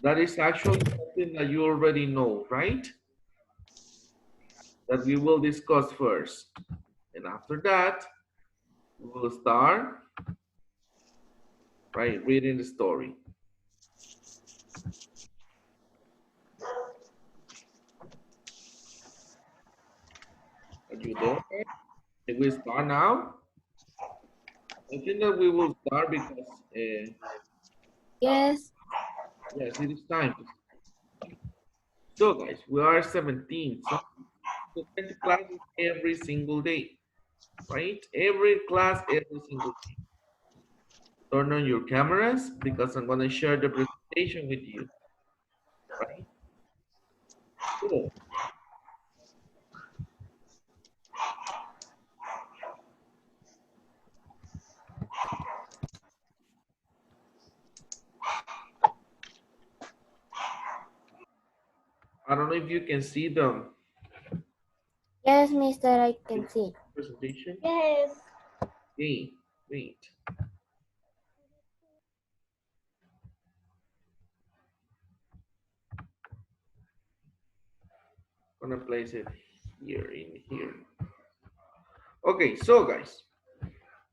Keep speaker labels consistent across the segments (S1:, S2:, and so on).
S1: That is actually something that you already know, right? That we will discuss first. And after that, we will start, right, reading the story. Are you there? Can we start now? I think that we will start because,
S2: Yes.
S1: yes, it is time. So, guys, we are 17. So, we attend to classes every single day, right? Every class, every single day. Turn on your cameras because I'm going to share the presentation with you, right? So, I don't know if you can see the
S2: Yes, mister, I can see.
S1: presentation.
S2: Yes.
S1: Okay, wait. I'm gonna place it here in here. Okay, so guys,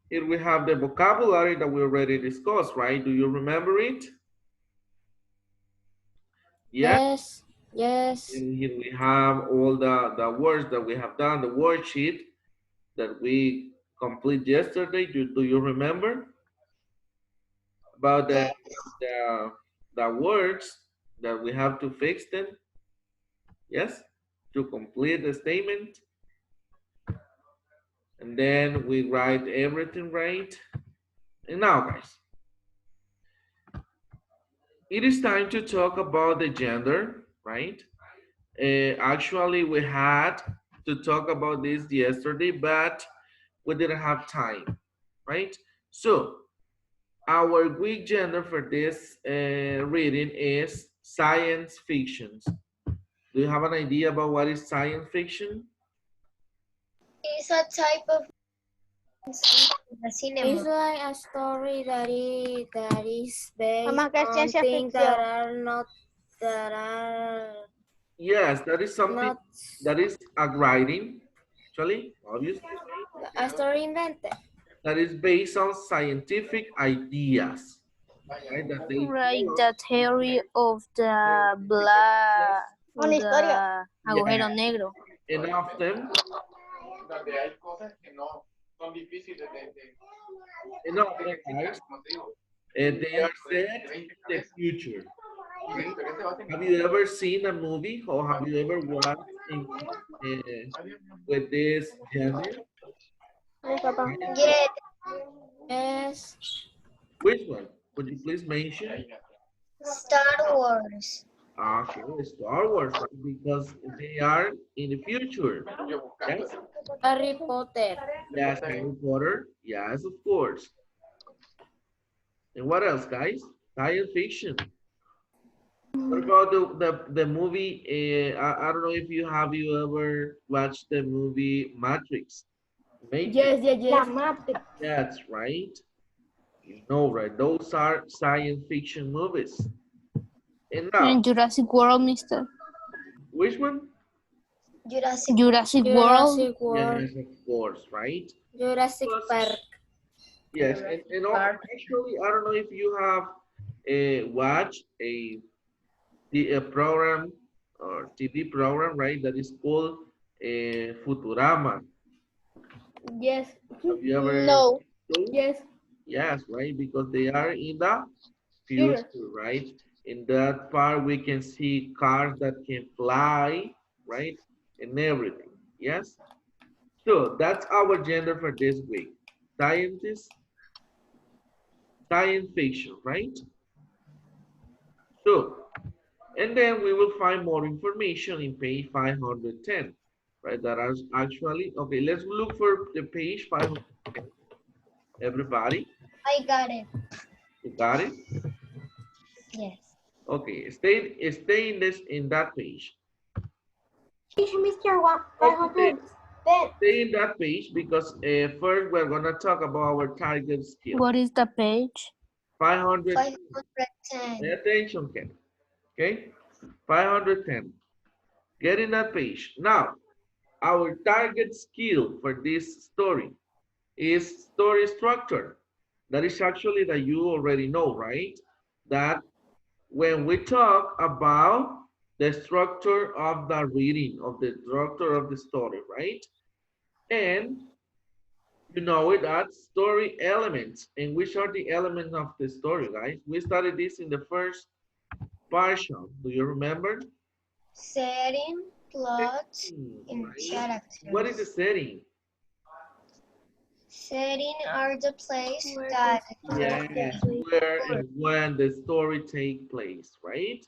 S1: here we have the vocabulary that we already discussed, right? Do you remember it? Yeah.
S2: Yes. Yes.
S1: And here we have all the words that we have done, the worksheet that we complete yesterday. Do you remember about
S3: Yes.
S1: the words that we have to fix them? Yes, to complete the statement. And then we write everything right. And now, guys, it is time to talk about the gender, right? Actually, we had to talk about this yesterday, but we didn't have time, right? So, our Greek gender for this reading is science fiction. Do you have an idea about what is science fiction?
S3: It's a type of
S2: It's
S3: cinema.
S2: like a story that is based
S4: Mamá, ¿qué es
S2: on
S4: ciencia
S2: things that
S4: ficción?
S2: are not that are
S1: Yes, that is something
S2: not
S1: that is a writing, actually, obviously,
S2: a story invented.
S1: that is based on scientific ideas, right? That they
S5: Right,
S1: tell us,
S5: the theory of the black,
S4: Una historia.
S5: the agujero negro.
S1: and often, and often, guys, they are set in the future. Right? Have you ever seen a movie or have you ever watched with this genre?
S4: Mi papá.
S3: Yes.
S2: Yes.
S1: Which one? Could you please mention?
S3: Star Wars.
S1: Okay, Star Wars, right? Because they are in the future. Yes,
S2: Harry Potter.
S1: yes, Harry Potter. Yes, of course. And what else, guys? Science fiction. What about the movie? I don't know if you ever watched the movie Matrix. Matrix.
S2: Yes.
S4: La Matrix.
S1: That's right. You know, right? Those are science fiction movies. And now,
S5: And Jurassic World, mister.
S1: which one?
S3: Jurassic.
S5: Jurassic World.
S2: Jurassic World.
S1: Yes, of course, right?
S2: Jurassic Park.
S1: Yes, and actually, I don't know if you have watched a program or TV program, right? That is called Futurama.
S2: Yes.
S1: Have you ever?
S4: No.
S2: Yes.
S1: Yes, right, because they are in the future, right? In that part, we can see cars that can fly, right? And everything, yes? So that's our gender for this week. Scientist, science fiction, right? So, and then we will find more information in page 510, right? That is actually, okay, let's look for the page 510. Everybody,
S3: I got it.
S1: you got it?
S3: Yes.
S1: Okay, stay in that page.
S4: Mr. 110.
S1: Stay in that page because first we're gonna talk about our target skill.
S5: What is the page?
S1: 500.
S3: 510.
S1: Pay attention, Ken. Okay, 510. Get in that page. Now, our target skill for this story is story structure. That is actually that you already know, right? That when we talk about the structure of the reading, of the structure of the story, right? And you know it as story elements. And which are the elements of the story, guys? We studied this in the first partial. Do you remember?
S3: Setting, plot, and
S1: Right? What is the
S3: characters.
S1: setting?
S3: Setting are the place
S4: Where
S3: that
S4: the
S3: the
S4: story
S1: Yes,
S4: takes place.
S1: where and when the story take place, right?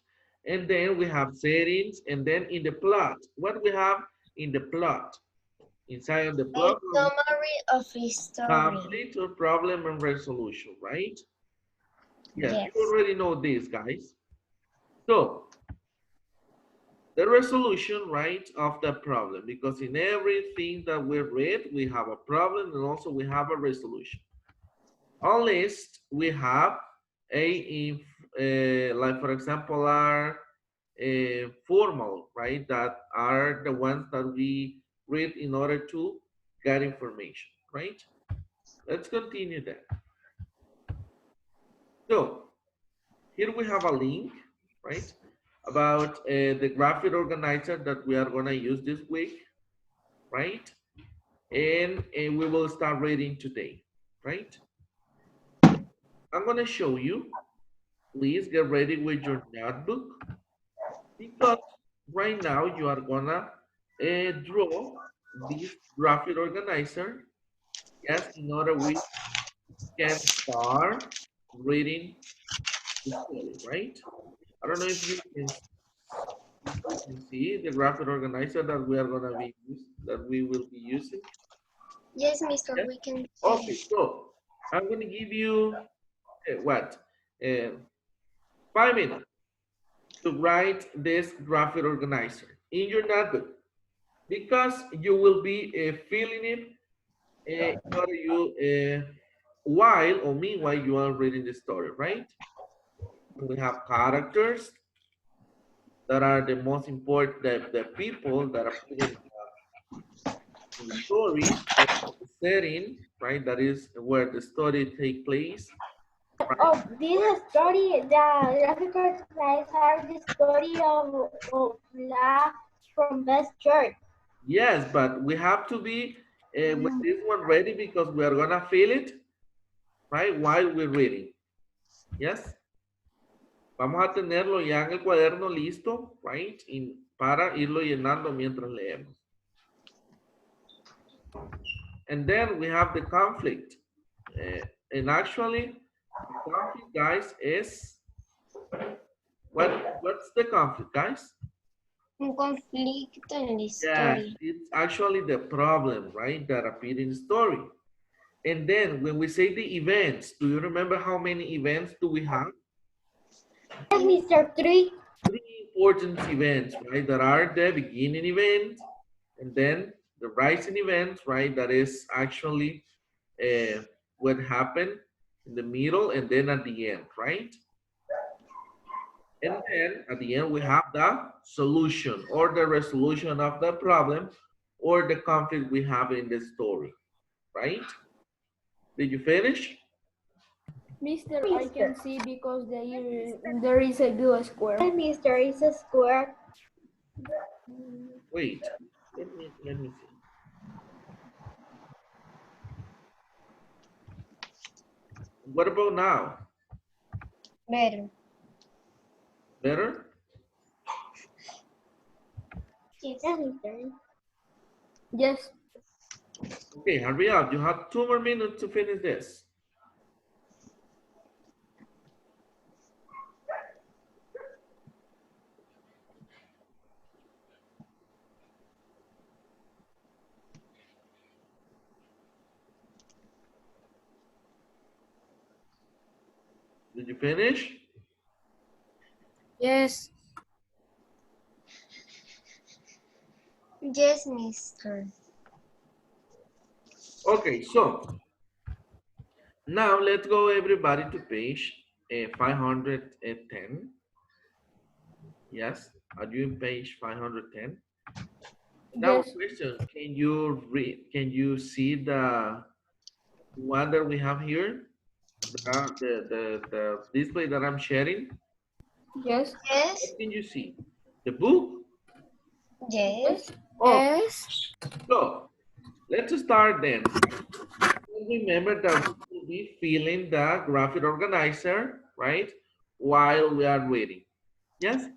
S1: And then we have settings, and then in the plot, what we have in the plot? Inside of the
S3: a
S1: plot,
S3: summary of a story.
S1: conflict or problem and resolution, right? Yes, you
S3: Yes.
S1: already know this, guys. So, the resolution, right, of the problem, because in everything that we read, we have a problem and also we have a resolution. Unless we have like for example, are formal, right? That are the ones that we read in order to get information, right? Let's continue that. So here we have a link, right? About the graphic organizer that we are gonna use this week, right? And we will start reading today, right? I'm gonna show you. Please get ready with your notebook because right now you are gonna draw this graphic organizer. Yes, in order we can start reading the story, right? I don't know if you can see the graphic organizer that we are gonna be that we will be using.
S3: Yes, Mr.
S1: Yes.
S3: We can
S1: Okay,
S3: see.
S1: so I'm gonna give you what 5 minutes to write this graphic organizer in your notebook because you will be filling it in order you while or meanwhile you are reading the story, right? We have characters that are the most important, the people that are put in the story, the setting, right? That is where the story take place, right?
S4: Oh, this story, the graphical guys are the story of LAFF from Best Church.
S1: Yes, but we have to be with this one ready because we are gonna fill it, right? While we're reading. Yes. Vamos a tenerlo ya en el cuaderno listo, right? Para irlo llenando mientras leemos. And then we have the conflict. And actually, the conflict, guys, is what's the conflict, guys?
S3: Un conflicto en la
S1: Yes,
S3: historia.
S1: it's actually the problem, right? That appeared in the story. And then when we say the events, do you remember how many events do we have?
S4: Yes, Mr. Three.
S1: Three important events, right? That are the beginning event, and then the rising event, right? That is actually what happened in the middle and then at the end, right? And then at the end, we have the solution or the resolution of the problem or the conflict we have in the story, right? Did you finish?
S6: Mister, I can see because there is a blue square.
S4: Yes, Mr. Is a square.
S1: Wait, let me see. What about now?
S3: Better.
S1: Better?
S3: Yes.
S4: Yes, Mr.
S6: Yes.
S1: Okay, hurry up. You have 2 more minutes to finish this. Did you finish?
S2: Yes.
S3: Yes, Mr.
S1: Okay, so now let's go everybody to page 510. Yes. Are you in page 510? Now,
S6: Yes.
S1: question, can you read, can you see the one that we have here? The display that I'm sharing?
S6: Yes.
S3: Yes.
S1: What can you see? The book?
S3: Yes.
S1: Oh,
S2: Yes.
S1: so let's start then. Remember that we will be filling the graphic organizer, right? While we are reading. Yes?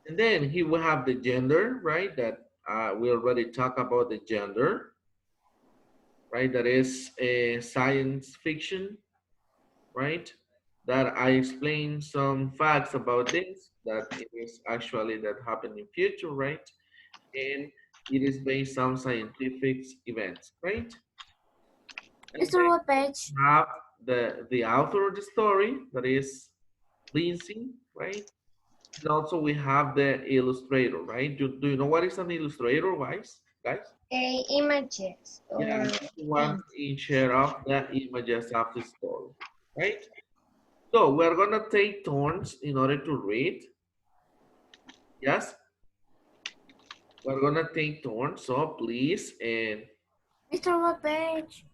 S1: And then here we have the gender, right? That we already talked about the gender, right? That is a science fiction, right? That I explained some facts about this, that it is actually that happened in future, right? And it is based on scientific events, right? And
S2: Mr.
S1: then
S2: What page?
S1: have the author of the story, that is Lindsay, right? And also we have the illustrator, right? Do you know what is an illustrator, guys?
S3: Images
S1: Yeah,
S3: or
S1: it's the one in share of the images of the story, right? So we're gonna take turns in order to read. Yes, we're gonna take turns. So please, and
S2: Mr. What page?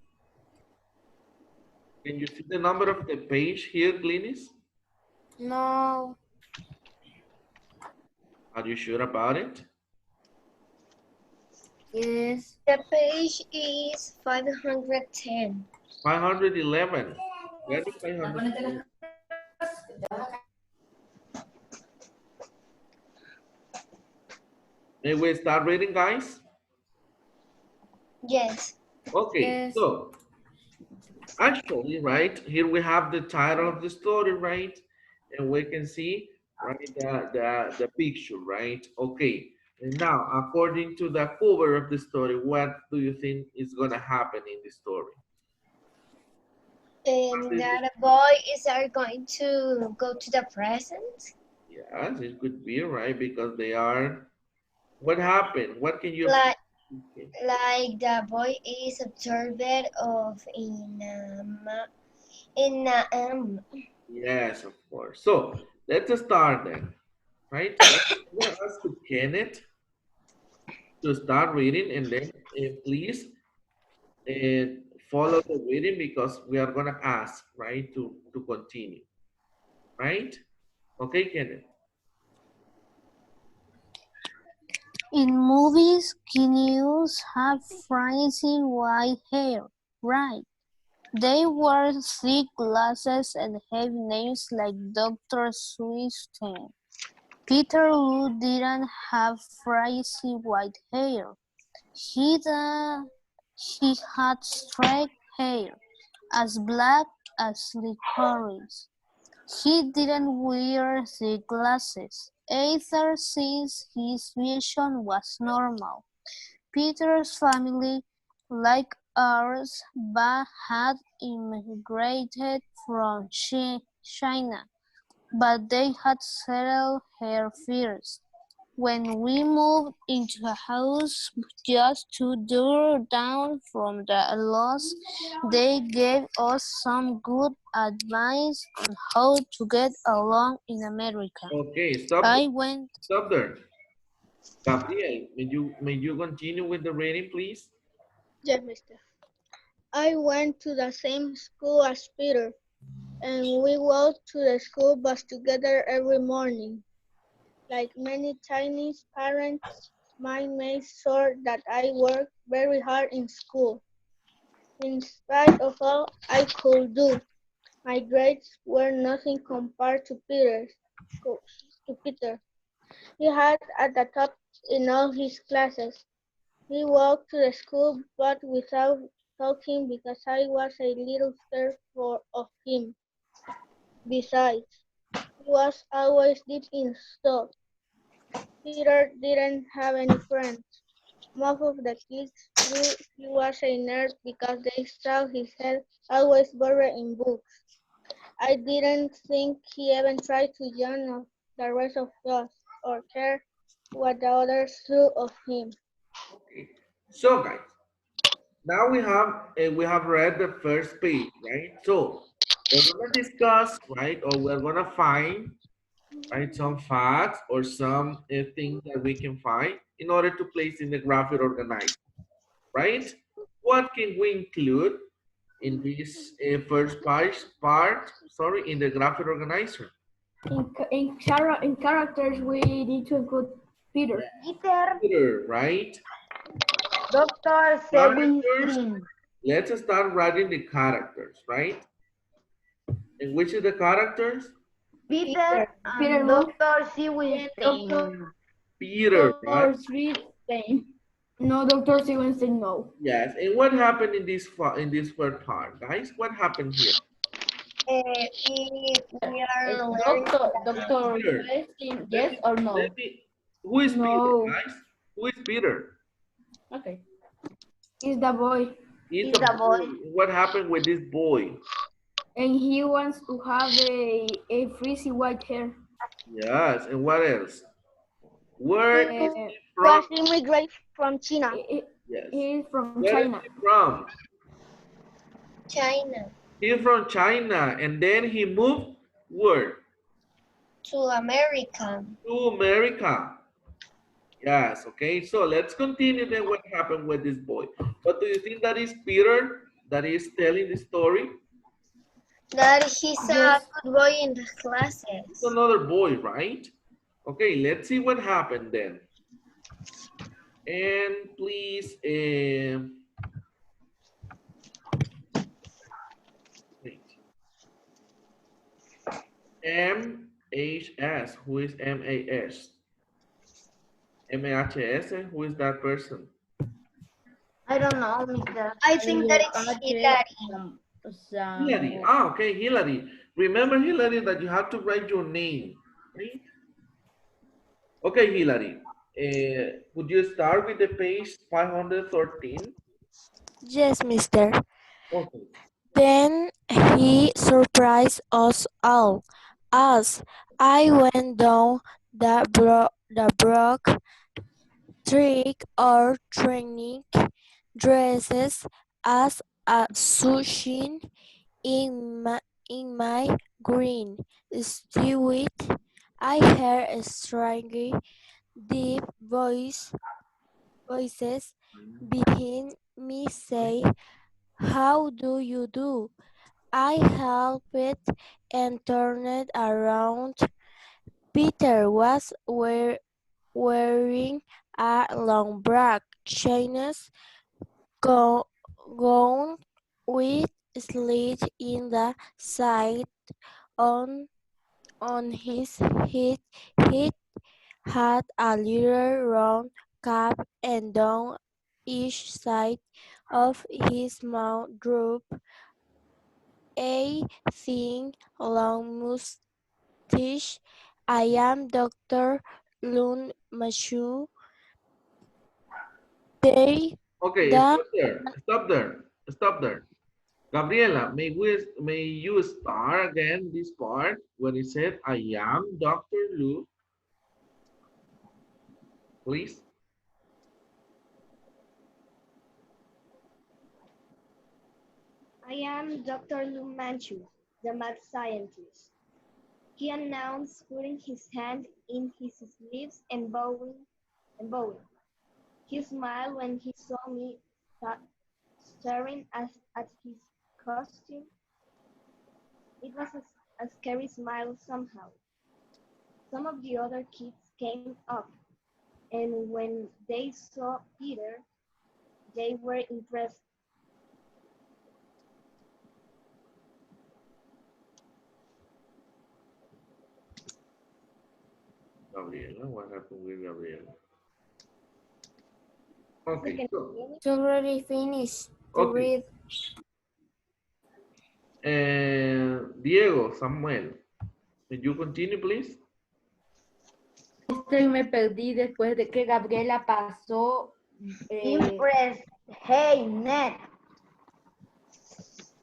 S1: can you see the number of the page here, Glynis?
S2: No.
S1: Are you sure about it?
S2: Yes.
S3: the page is 510.
S1: 511. Where is 511? May we start reading, guys?
S3: Yes.
S1: Okay,
S2: Yes.
S1: so actually, right, here we have the title of the story, right? And we can see, right, the picture, right? Okay, and now, according to the cover of the story, what do you think is gonna happen in the story?
S3: That boy is are going to go to the present.
S1: Yes, it could be, right? Because they are, what happened? What can you
S3: Like
S1: okay.
S3: like the boy is observed of in
S1: Yes, of course. So let's start then, right? I'm gonna ask to Kenneth to start reading, and then please follow the reading because we are gonna ask, right, to continue, right? Okay, Kenneth.
S5: In movies, Kenyans have frizzy white hair, right? They wear thick glasses and have names like Dr. Sweetstein. Peter Lou didn't have frizzy white hair. He had straight hair, as black as licorice. He didn't wear the glasses, either since his vision was normal. Peter's family, like ours, had immigrated from China, but they had settled here first. When we moved into a house just 2 doors down from the loss, they gave us some good advice on how to get along in America.
S1: Okay,
S5: I went
S1: stop there. Gabriel, may you continue with the reading, please?
S4: Yes, mister. I went to the same school as Peter, and we walked to the school bus together every morning. Like many Chinese parents, mine made sure that I worked very hard in school. In spite of all I could do, my grades were nothing compared to Peter. He had at the top in all his classes. He walked to the school but without talking because I was a little scared of him. Besides, he was always deep in thought. Peter didn't have any friends. Most of the kids knew he was a nerd because they saw his head always buried in books. I didn't think he even tried to join the rest of us or care what the others thought of him.
S1: Okay. So, guys, now we have read the first page, right? So we're gonna discuss, right, or we're gonna find right? Some facts or some things that we can find in order to place in the graphic organizer, right? What can we include in this first part, in the graphic organizer?
S6: In characters, we need to include Peter.
S3: Peter,
S1: Peter, right?
S3: Dr.
S1: Characters.
S3: Sewenstein.
S1: Let's start writing the characters, right? And which is the characters?
S3: Peter
S6: Peter
S3: and
S6: Luke.
S3: Dr.
S6: Doctor
S3: Sewenstein.
S1: Peter, right?
S6: Sweetstein. No, Dr. Stevenson, no.
S1: Yes. And what happened in this first part, guys? What happened here?
S3: If we are learning
S6: Doctor
S1: Peter.
S6: Stevenson,
S1: Let
S6: yes
S1: me,
S6: or no?
S1: who is Peter,
S6: No.
S1: guys? Who is Peter?
S6: Okay. He's the boy.
S1: He's
S3: He's
S1: a
S3: a
S1: boy.
S3: boy.
S1: What happened with this boy?
S6: And he wants to have a frizzy white hair.
S1: Yes. And what else? Where is
S6: Uh,
S1: he from?
S4: Was immigrant from China.
S1: Yes.
S6: He's from
S1: Where is
S6: China.
S1: he from?
S3: China
S1: He's from China. And then he moved where?
S3: to America.
S1: To America. Yes, okay. So let's continue then what happened with this boy. But do you think that is Peter that is telling the story?
S3: That he's a
S6: Yes.
S3: good boy in the
S1: It's
S3: classes.
S1: another boy, right? Okay, let's see what happened then. And please, wait. M-H-S, who is M-A-S? M-A-H-S, who is that person?
S3: I don't know, Mr. I think that it's Hillary.
S1: Hillary. Ah, okay, Hillary. Remember, Hillary, that you have to write your name, right? Okay, Hillary. Would you start with the page 513?
S2: Yes, mister.
S1: Okay.
S2: Then he surprised us all. As I went down the brook, trick or training dresses as a sunshine in my green steward. I heard a strange, deep voices behind me say, "How do you do?" I helped and turned around. Peter was wearing a long black Chinese gown with slit in the side. On his head, he had a little round cap, and down each side of his mouth drooped a thin, long mustache. I am Dr. Lun Machu. They
S1: Okay,
S2: the
S1: stop there. Stop there. Stop there. Gabriela, may you start again this part when it said I am Dr. Lu, please?
S7: I am Dr. Lu Manchu, the math scientist. He announced, putting his hand in his sleeves and bowing. He smiled when he saw me staring at his costume. It was a scary smile somehow. Some of the other kids came up, and when they saw Peter, they were impressed.
S1: Gabriela, what happened with Gabriela? Okay, so,
S2: it's already finished to
S1: okay.
S2: read.
S1: Diego, Samuel, can you continue, please?
S8: Me perdí después de que Gabriela pasó.
S3: Impressed. Hey, Ned.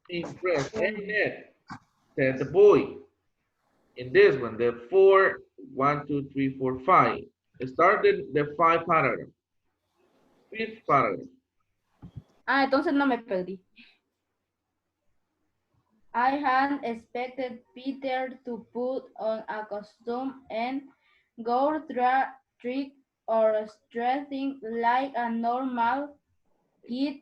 S1: Impressed. Hey, Ned, said the boy. In this one, the 4, 1, 2, 3, 4, 5. Started the 5 paragraph. 5th paragraph.
S8: Ah, entonces no me perdí. I had expected Peter to put on a costume and go trick or treating like a normal kid,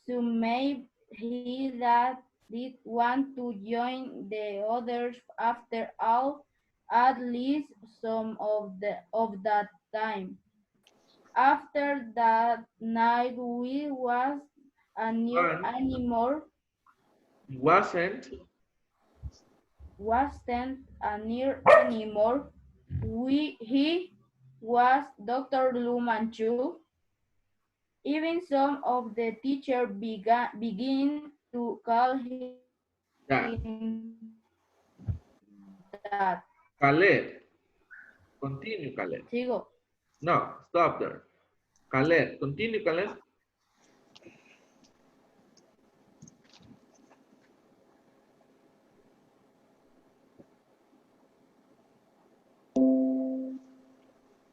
S8: so maybe he that did want to join the others after all, at least some of that time. After that night, we was a new
S1: One
S8: anymore,
S1: wasn't.
S8: wasn't a near anymore. He was Dr. Lu Manchu. Even some of the teachers begin to call him
S1: That.
S8: that.
S1: Khaled. Continue, Khaled.
S8: Sigo.
S1: No, stop there. Khaled. Continue, Khaled.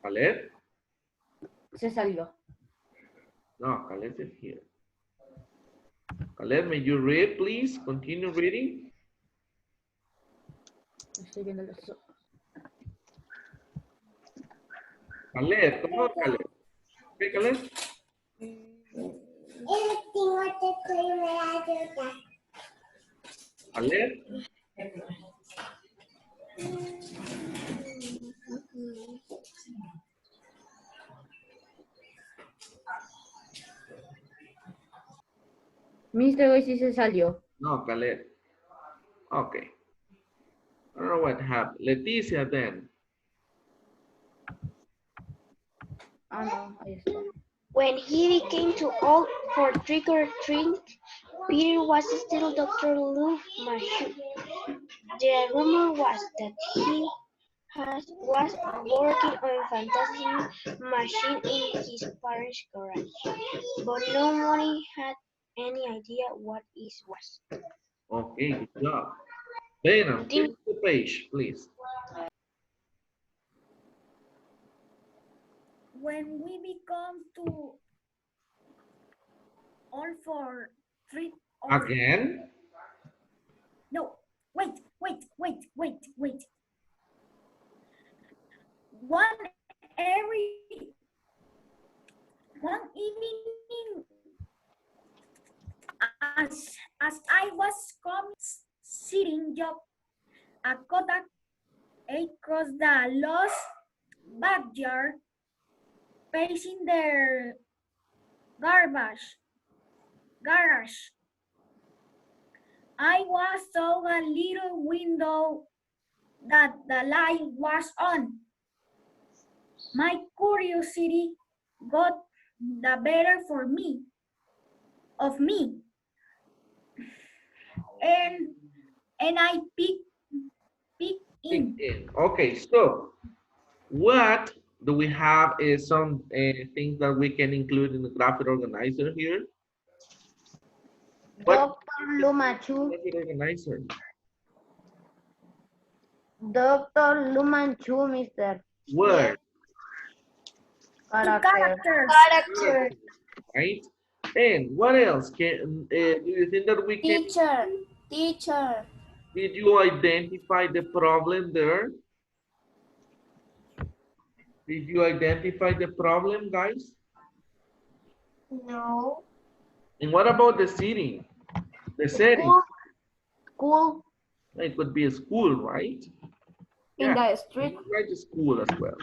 S1: Khaled.
S8: Se salió.
S1: No, Khaled is here. Khaled, may you read, please? Continue reading.
S8: Estoy viendo los...
S1: Khaled, come on, Khaled. Okay, Khaled. Khaled.
S8: Mr. Hoy sí se salió.
S1: No, Khaled. Okay. I don't know what happened. Leticia, then.
S8: Ah, no, ahí está.
S3: When he became too old for trick or treat, Peter was still Dr. Lou Mashu. The rumor was that he was working on a fantastic machine in his parents' garage, but nobody had any idea what it was.
S1: Okay, good job. Dana, flip the page, please.
S6: When we become too old for treat or
S1: Again?
S6: no, wait. One every one evening as I was coming sitting job a Kodak across the lost backyard facing their garage. I was saw a little window that the light was on. My curiosity got the better of me, and I peeked in.
S1: Okay, so what do we have is some things that we can include in the graphic organizer here. What
S8: Dr. Lu Manchu.
S1: graphic organizer?
S8: Dr. Lu Manchu, mister.
S1: Word,
S8: Character.
S3: Character.
S1: right? And what else? Can do you think that we can?
S2: Teacher.
S1: Did you identify the problem there? Did you identify the problem, guys?
S3: No.
S1: And what about the setting? The setting?
S8: School.
S1: It could be a school, right?
S8: In the street.
S1: Right, the school as well.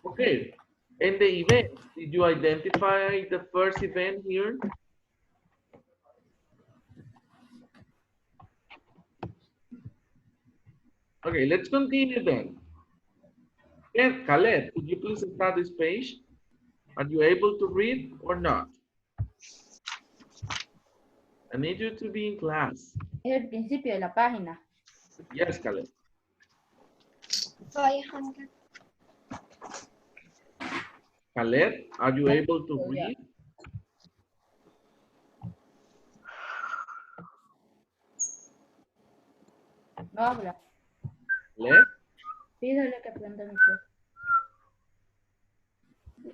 S1: Okay. And the event, did you identify the first event here? Okay, let's continue then. And Khaled, could you please start this page? Are you able to read or not? I need you to be in class.
S8: Es el principio de la página.
S1: Yes, Khaled.
S3: 500.
S1: Khaled, are you able to read?
S8: No habla.
S1: Khaled?
S8: Pídale que prenda el micrófono.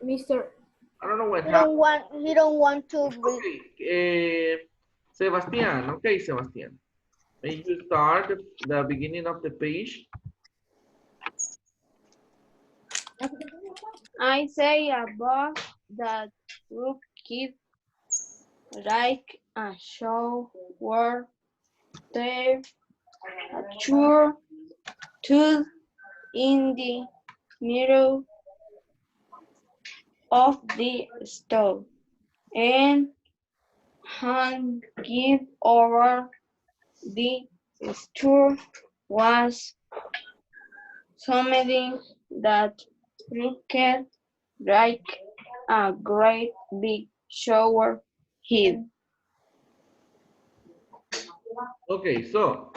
S6: Mr.
S1: I don't know what
S4: He
S1: happened.
S4: don't want to read.
S1: Okay. Sebastian, okay, Sebastian. May you start the beginning of the page?
S8: I say above that group keep like a show where there a sure tooth in the middle of the stove and hand give over the store was something that looked like a great big shower head.
S1: Okay, so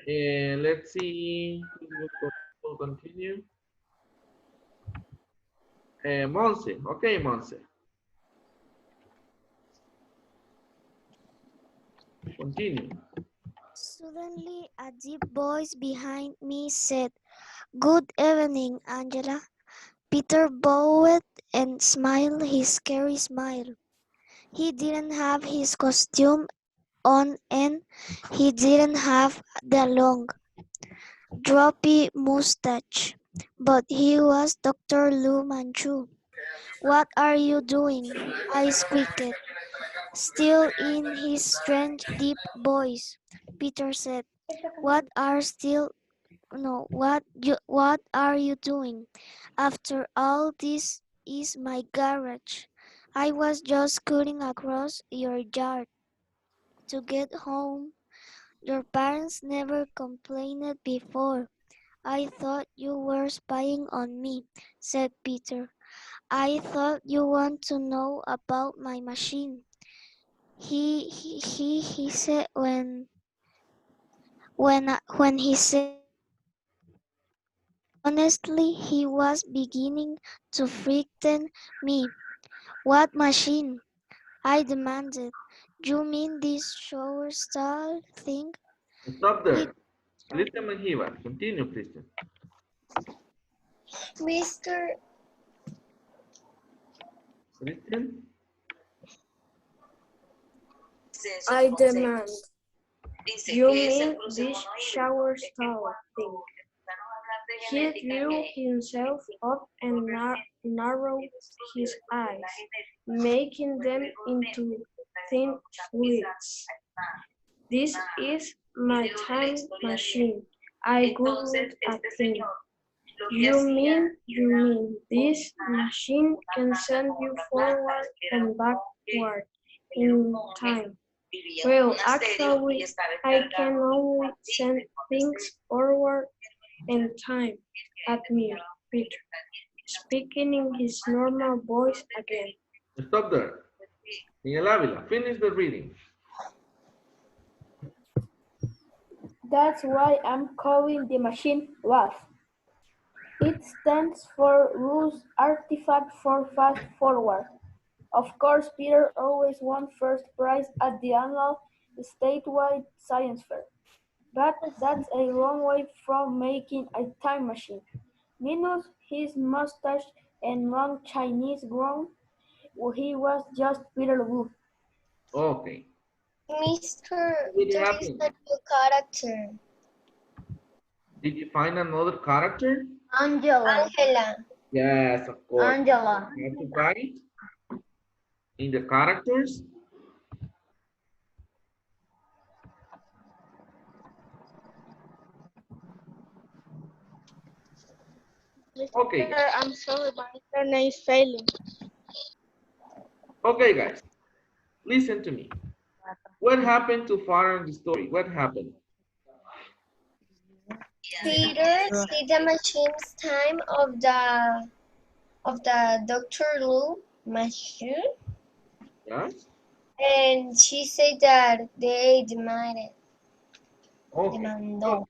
S1: let's see. We'll continue. Monse, okay, Monse, continue.
S2: Suddenly, a deep voice behind me said, "Good evening, Angela." Peter bowed and smiled his scary smile. He didn't have his costume on and he didn't have the long, droopy mustache, but he was Dr. Lu Manchu. "What are you doing?" I squeaked, still in his strange deep voice. Peter said, what are you doing? "After all, this is my garage. I was just cutting across your yard to get home. Your parents never complained before. I thought you were spying on me," said Peter. "I thought you want to know about my machine." He said when he said that, honestly, he was beginning to frighten me. "What machine?" I demanded. "You mean this shower stall thing?"
S1: Stop
S2: Peter
S1: there. Christian Menjivar, continue, Christian.
S3: Mr.
S1: Christian,
S6: I demand. You mean this shower stall thing? He drew himself up and narrowed his eyes, making them into thin slits. "This is my time machine." I googled a thing. You mean this machine can send you forward and backward in time? Well, actually, I can only send things forward in time," admitted Peter, speaking in his normal voice again.
S1: stop there. Miguel Ávila, finish the reading.
S6: That's why I'm calling the machine LAFF. It stands for Loose Artifact for Fast Forward. Of course, Peter always won first prize at the annual statewide science fair. But that's a long way from making a time machine. Minus his mustache and long Chinese groan, he was just Peter Wu.
S1: Okay.
S3: Mr.
S1: What
S3: There is
S1: happened?
S3: a new character.
S1: Did you find another character?
S8: Angela.
S3: Angela.
S1: Yes, of course.
S8: Angela.
S1: You have to write in the characters. Okay,
S4: Mister, I'm sorry, my internet is failing.
S1: okay, guys, listen to me. What happened to Farah in the story? What happened?
S3: Peter see the machine's time of the Dr. Lu machine,
S1: Yes?
S3: and she said that they demanded.
S1: Okay. So,
S3: Demandó.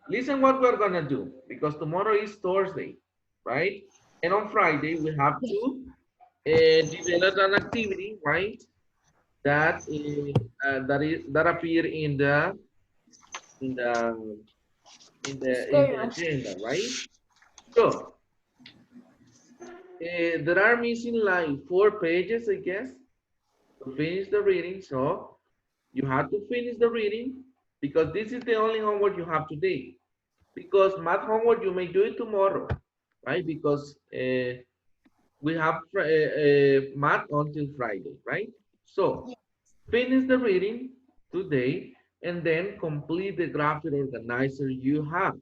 S1: listen what we're gonna do because tomorrow is Thursday, right? And on Friday we have to develop an activity, right? That appear in the in the agenda, right? So there are missing like 4 pages, I guess, to finish the reading. So You have to finish the reading because this is the only homework you have today. Because math homework, you may do it tomorrow, right? Because we have math until Friday, right? So finish the reading today and then complete the graphic organizer you have.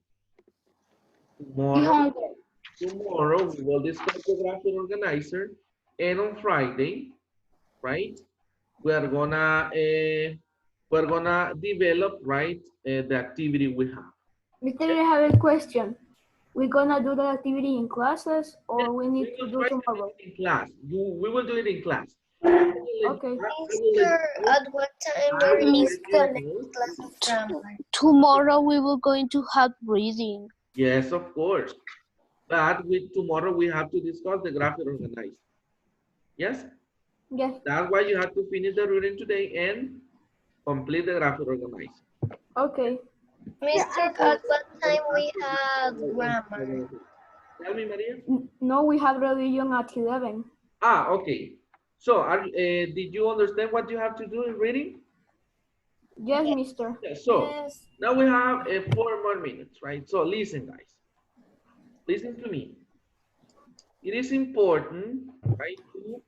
S1: Tomorrow, tomorrow we will discuss the graphic organizer, and on Friday, right? We're gonna develop, right, the activity we have.
S6: Mister, I have a question. We gonna do the activity in classes
S1: Yes,
S6: or we need
S1: we
S6: to
S1: will
S6: do
S1: try to do
S6: tomorrow?
S1: it in class. We will do it in class. I will let,
S6: Okay.
S1: I will let
S2: Mister,
S1: you,
S2: at what time
S1: I
S2: are
S1: will
S2: you
S1: let you
S2: calling
S1: know.
S2: class of grammar?
S5: Tomorrow we will going to have reading.
S1: Yes, of course. But with tomorrow we have to discuss the graphic organizer. Yes,
S6: Yes.
S1: that's why you have to finish the reading today and complete the graphic organizer.
S6: Okay.
S2: Mister, at what time we have grammar?
S1: Tell me, Maria.
S6: No, we have religion at 11.
S1: Ah, okay. So, did you understand what you have to do in reading?
S6: Yes, Mister.
S1: Yeah, so now we have 4 more minutes, right? So listen, guys. Listen to me. It is important, right, to